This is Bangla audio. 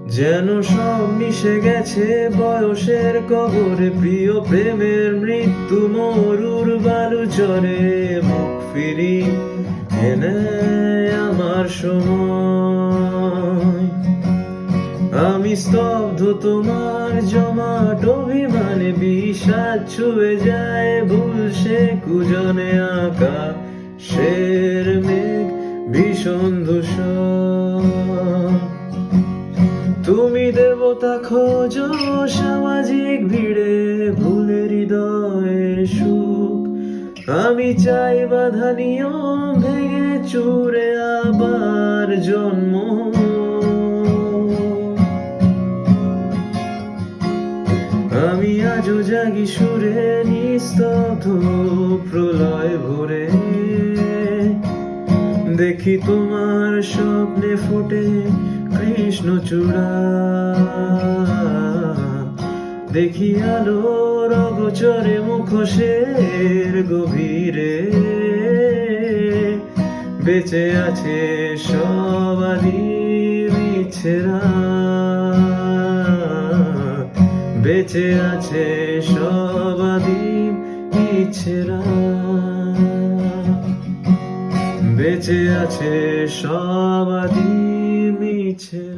যেন সব মিশে গেছে বয়সের কবরে, প্রিয় প্রেমের মৃত্যু মরুর বালুচরে। মুখ ফিরি এনে আমার সময়, আমি স্তব্ধ তোমার জমাট অভিমানে। বিষাদ ছুঁয়ে যায় ভুল সে কুজনে, আকাশের মেঘ ভীষণ ধূসর। তুমি দেবতা খোঁজো সামাজিক ভিড়ে, ভুলে হৃদয়ের সুখ। আমি চাই বাধা নিয়ম ভেঙে চুরে আবার জন্ম। আমি আজও জাগি সুরে নিস্তব্ধ প্রলয় ভরে, দেখি তোমার স্বপ্নে ফুটে কৃষ্ণচূড়া। দেখি আলোর অগোচরে মুখোশের গভীরে, বেঁচে আছে সব আদিম ইচ্ছেরা। বেঁচে আছে সব আদিম ইচ্ছেরা। বেঁচে আছে সব আদিম ইচ্ছেরা।